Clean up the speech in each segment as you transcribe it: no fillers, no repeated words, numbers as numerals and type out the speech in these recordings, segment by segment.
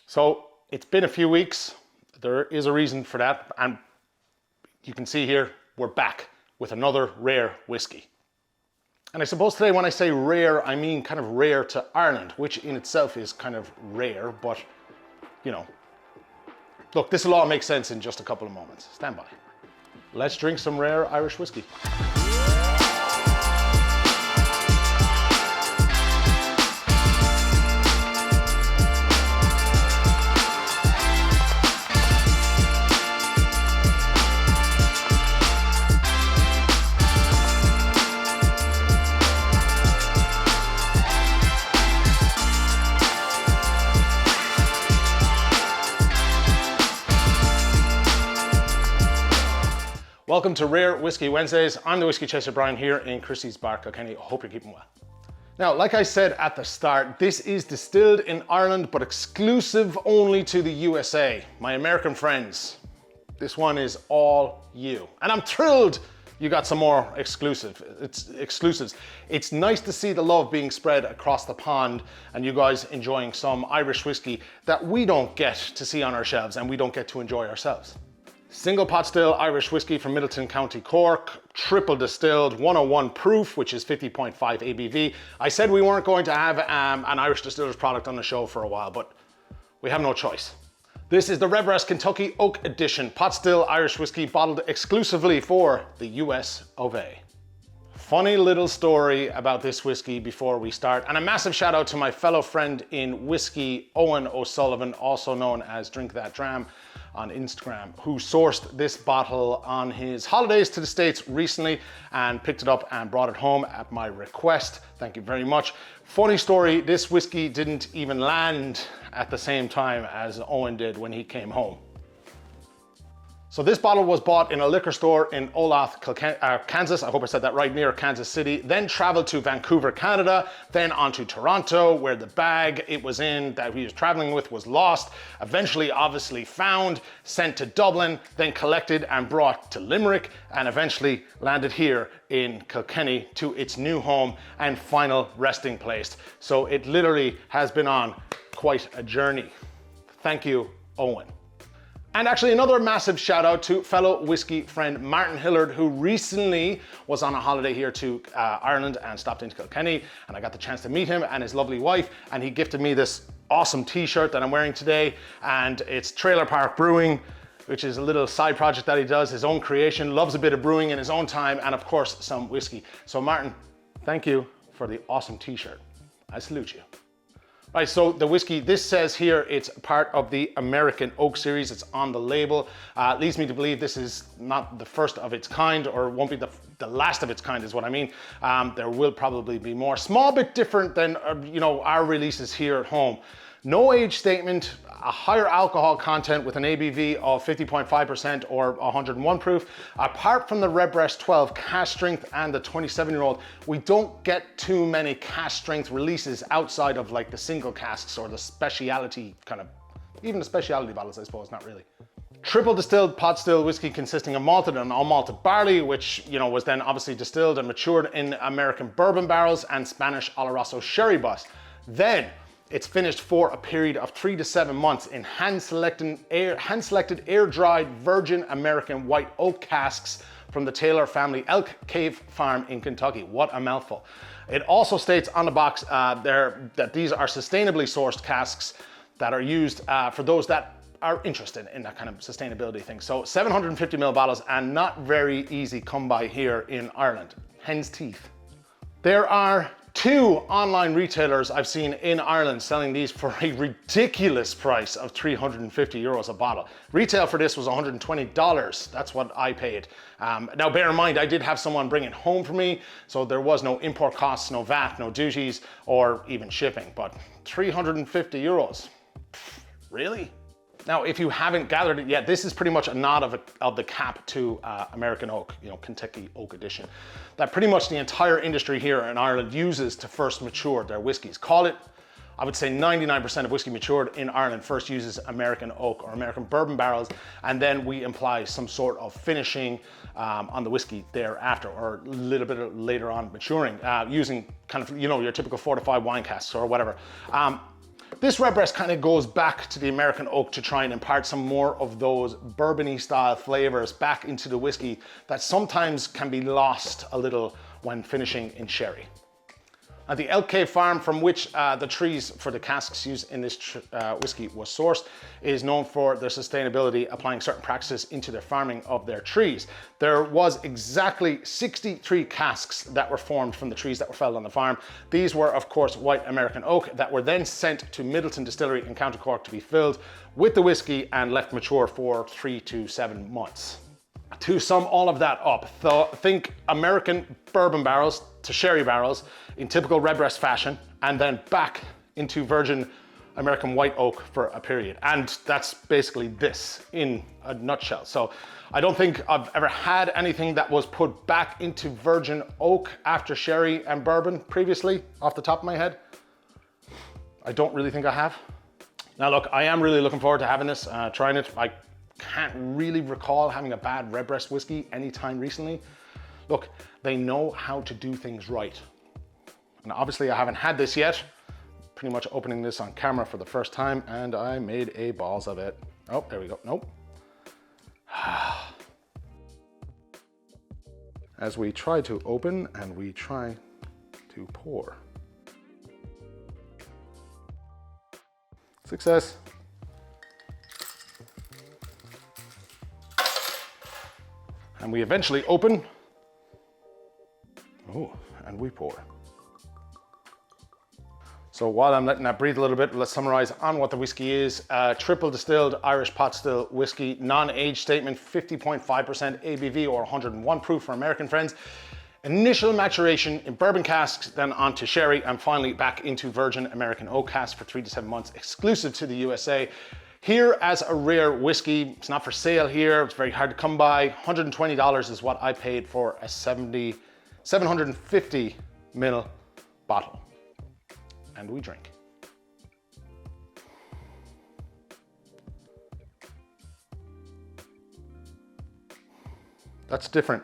So it's been a few weeks. There is a reason for that. And you can see here, we're back with another rare whiskey. And I suppose today when I say rare, I mean kind of rare to Ireland, which in itself is kind of rare, but you know, look, this will all make sense in just a couple of moments. Stand by. Let's drink some rare Irish whiskey. Welcome to Rare Whiskey Wednesdays. I'm the Whiskey Chaser Brian here in Christy's bar, Kilkenny. I hope you're keeping well. Now, like I said at the start, this is distilled in Ireland, but exclusive only to the USA. My American friends, this one is all you. And I'm thrilled you got some more exclusives. It's nice to see the love being spread across the pond and you guys enjoying some Irish whiskey that we don't get to see on our shelves and we don't get to enjoy ourselves. Single pot still Irish whiskey from Middleton, County Cork, triple distilled, 101 proof, which is 50.5 ABV. I said we weren't going to have an Irish distiller's product on the show for a while, but we have no choice. This is the Redbreast Kentucky Oak Edition, pot still Irish whiskey bottled exclusively for the US of A. Funny little story about this whiskey before we start, and a massive shout out to my fellow friend in whiskey, Owen O'Sullivan, also known as Drink That Dram on Instagram, who sourced this bottle on his holidays to the States recently and picked it up and brought it home at my request. Thank you very much. Funny story, this whiskey didn't even land at the same time as Owen did when he came home. So this bottle was bought in a liquor store in Olathe, Kansas, I hope I said that right, near Kansas City, then traveled to Vancouver, Canada, then on to Toronto, where the bag it was in that he was traveling with was lost, eventually obviously found, sent to Dublin, then collected and brought to Limerick, and eventually landed here in Kilkenny to its new home and final resting place. So it literally has been on quite a journey. Thank you, Owen. And actually another massive shout out to fellow whiskey friend Martin Hillard, who recently was on a holiday here to Ireland and stopped into Kilkenny, and I got the chance to meet him and his lovely wife, and he gifted me this awesome t-shirt that I'm wearing today, and it's Trailer Park Brewing, which is a little side project that he does, his own creation, loves a bit of brewing in his own time, and of course some whiskey. So Martin, thank you for the awesome t-shirt. I salute you. Right, so the whiskey, this says here it's part of the American Oak series. It's on the label. Leads me to believe this is not the first of its kind, or won't be the last of its kind is what I mean. There will probably be more. Small bit different than our releases here at home. No age statement, a higher alcohol content with an ABV of 50.5% or 101 proof. Apart from the Redbreast 12 cask strength and the 27-year-old, we don't get too many cask strength releases outside of like the single casks or the speciality kind of, even the speciality bottles, I suppose, not really. Triple distilled pot still whiskey consisting of malted and unmalted barley, which was then obviously distilled and matured in American bourbon barrels and Spanish Oloroso sherry bus. Then it's finished for a period of 3 to 7 months in hand-selected air-dried virgin American white oak casks from the Taylor family Elk Cave Farm in Kentucky. What a mouthful. It also states on the box that these are sustainably sourced casks that are used for those that are interested in that kind of sustainability thing. So 750 ml bottles and not very easy come by here in Ireland. Hen's teeth. There are 2 online retailers I've seen in Ireland selling these for a ridiculous price of 350 euros a bottle. Retail for this was $120. That's what I paid. Now bear in mind, I did have someone bring it home for me, so there was no import costs, no VAT, no duties, or even shipping, but 350 euros. Really? Now, if you haven't gathered it yet, this is pretty much a nod of the cap to American Oak, Kentucky Oak Edition, that pretty much the entire industry here in Ireland uses to first mature their whiskies. Call it, I would say 99% of whiskey matured in Ireland first uses American Oak or American bourbon barrels, and then we apply some sort of finishing on the whiskey thereafter, or a little bit later on maturing, using kind of, your typical fortified wine casks or whatever. This Redbreast kind of goes back to the American oak to try and impart some more of those bourbony style flavors back into the whiskey that sometimes can be lost a little when finishing in sherry. The Elk Cave farm from which the trees for the casks used in this whiskey was sourced is known for their sustainability, applying certain practices into their farming of their trees. There was exactly 63 casks that were formed from the trees that were felled on the farm. These were, of course, white American oak that were then sent to Middleton Distillery in County Cork to be filled with the whiskey and left mature for 3 to 7 months. To sum all of that up, think American bourbon barrels to sherry barrels in typical Redbreast fashion, and then back into virgin American white oak for a period. And that's basically this in a nutshell. So I don't think I've ever had anything that was put back into virgin oak after sherry and bourbon previously, off the top of my head. I don't really think I have. Now look, I am really looking forward to having this, trying it. I can't really recall having a bad Redbreast whiskey anytime recently. Look, they know how to do things right. And obviously I haven't had this yet. Pretty much opening this on camera for the first time, and I made a balls of it. Oh, there we go, nope. As we try to open and we try to pour. Success. And we eventually open. Oh, and we pour. So while I'm letting that breathe a little bit, let's summarize on what the whiskey is. Triple distilled Irish pot still whiskey, non-age statement, 50.5% ABV or 101 proof for American friends. Initial maturation in bourbon casks, then onto sherry, and finally back into virgin American oak casks for 3 to 7 months, exclusive to the USA. Here as a rare whiskey, it's not for sale here, it's very hard to come by. $120 is what I paid for a 750 ml bottle. And we drink. That's different.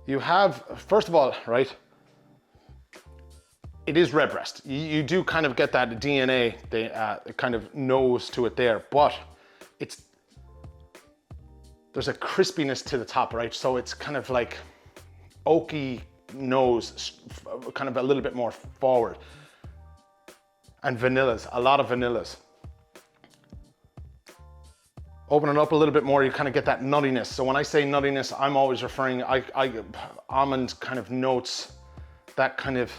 You have, first of all, right, it is Redbreast. You do kind of get that DNA, the kind of nose to it there, but there's a crispiness to the top, right? So it's kind of like oaky nose, kind of a little bit more forward. And vanillas, a lot of vanillas. Open it up a little bit more, you kind of get that nuttiness. So when I say nuttiness, I'm always referring, almond kind of notes, that kind of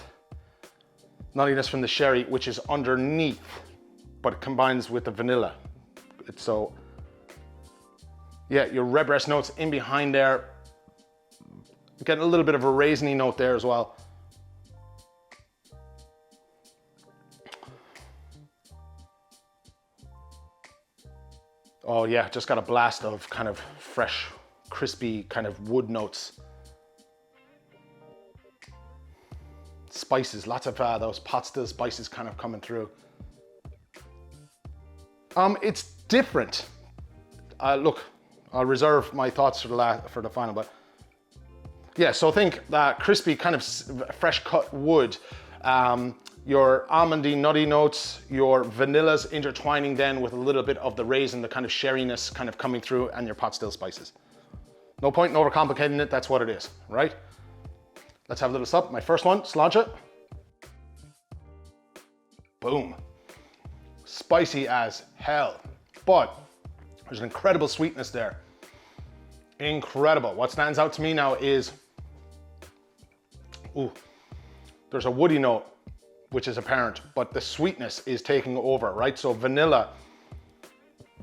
nuttiness from the sherry, which is underneath, but it combines with the vanilla. So, yeah, your Redbreast notes in behind there. Get a little bit of a raisiny note there as well. Oh yeah, just got a blast of kind of fresh, crispy kind of wood notes. Spices, lots of those pot still spices kind of coming through. It's different. Look, I'll reserve my thoughts for the final, but yeah, so think that crispy kind of fresh cut wood, your almondy, nutty notes, your vanillas intertwining then with a little bit of the raisin, the kind of sherryness kind of coming through, and your pot still spices. No point in overcomplicating it, that's what it is, right? Let's have a little sup. My first one, sláinte it. Boom. Spicy as hell, but there's an incredible sweetness there. Incredible. What stands out to me now is, there's a woody note, which is apparent, but the sweetness is taking over, right? So vanilla,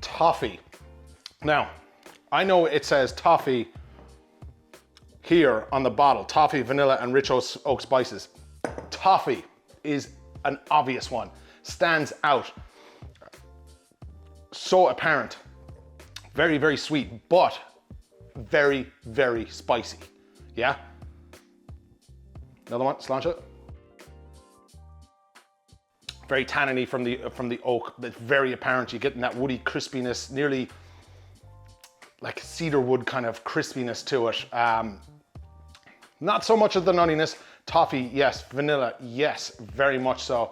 toffee. Now, I know it says toffee here on the bottle, toffee, vanilla, and rich oak spices. Toffee is an obvious one, stands out. So apparent, very, very sweet, but very, very spicy, yeah? Another one, sláinte it. Very tanniny from the oak, that's very apparent. You're getting that woody crispiness, nearly like cedar wood kind of crispiness to it. Not so much of the nuttiness, Toffee, yes. Vanilla, yes, very much so.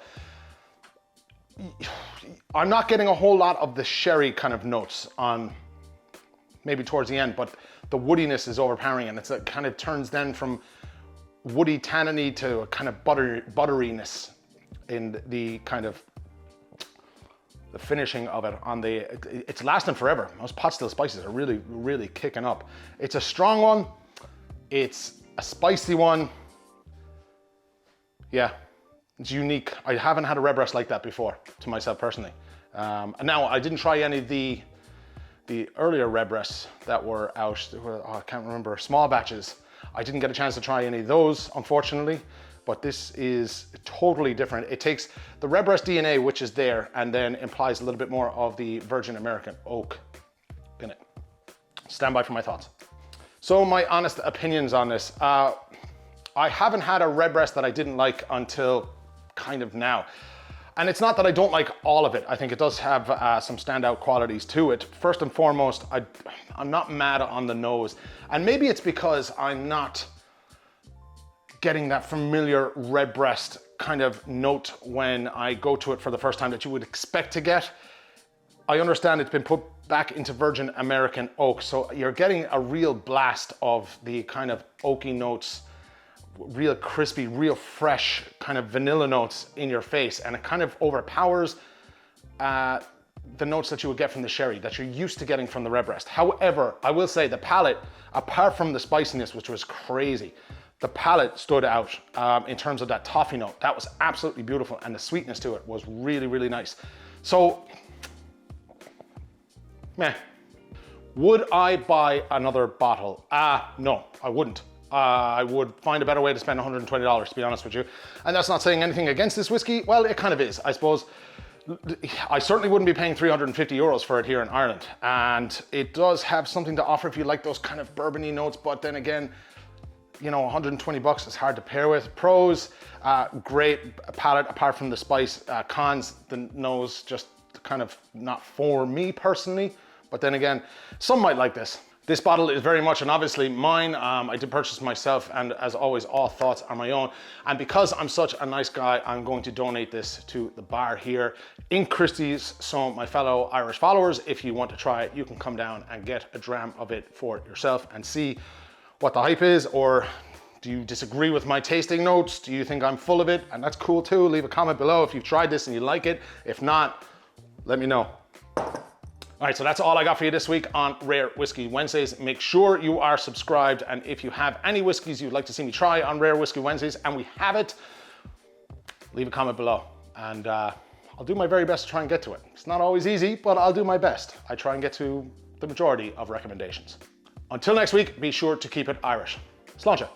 I'm not getting a whole lot of the sherry kind of notes on maybe towards the end, but the woodiness is overpowering, and it kind of turns then from woody tanniny to a kind of butteriness in the kind of the finishing of it on the, it's lasting forever. Those pot still spices are really, really kicking up. It's a strong one. It's a spicy one. Yeah, it's unique. I haven't had a Redbreast like that before, to myself personally. And now I didn't try any of the earlier Redbreasts that were out, I can't remember, small batches. I didn't get a chance to try any of those, unfortunately, but this is totally different. It takes the Redbreast DNA, which is there, and then implies a little bit more of the virgin American oak in it. Stand by for my thoughts. So my honest opinions on this. I haven't had a Redbreast that I didn't like until kind of now. And it's not that I don't like all of it. I think it does have some standout qualities to it. First and foremost, I'm not mad on the nose. And maybe it's because I'm not getting that familiar Redbreast kind of note when I go to it for the first time that you would expect to get. I understand it's been put back into virgin American oak, so you're getting a real blast of the kind of oaky notes, real crispy, real fresh kind of vanilla notes in your face, and it kind of overpowers the notes that you would get from the sherry that you're used to getting from the Redbreast. However, I will say the palate, apart from the spiciness, which was crazy, the palate stood out in terms of that toffee note. That was absolutely beautiful, and the sweetness to it was really, really nice. So, meh. Would I buy another bottle? No, I wouldn't. I would find a better way to spend $120, to be honest with you. And that's not saying anything against this whiskey. Well, it kind of is, I suppose. I certainly wouldn't be paying 350 euros for it here in Ireland. And it does have something to offer if you like those kind of bourbony notes, but then again, you know, 120 bucks is hard to pair with. Pros, great palate apart from the spice. Cons, the nose just kind of not for me personally. But then again, some might like this. This bottle is very much and obviously mine. I did purchase myself, and as always, all thoughts are my own. And because I'm such a nice guy, I'm going to donate this to the bar here in Christie's. So my fellow Irish followers, if you want to try it, you can come down and get a dram of it for yourself and see what the hype is. Or do you disagree with my tasting notes? Do you think I'm full of it? And that's cool too. Leave a comment below if you've tried this and you like it. If not, let me know. All right, so that's all I got for you this week on Rare Whiskey Wednesdays. Make sure you are subscribed, and if you have any whiskeys you'd like to see me try on Rare Whiskey Wednesdays, and we have it, leave a comment below, and I'll do my very best to try and get to it. It's not always easy, but I'll do my best. I try and get to the majority of recommendations. Until next week, be sure to keep it Irish. Sláinte.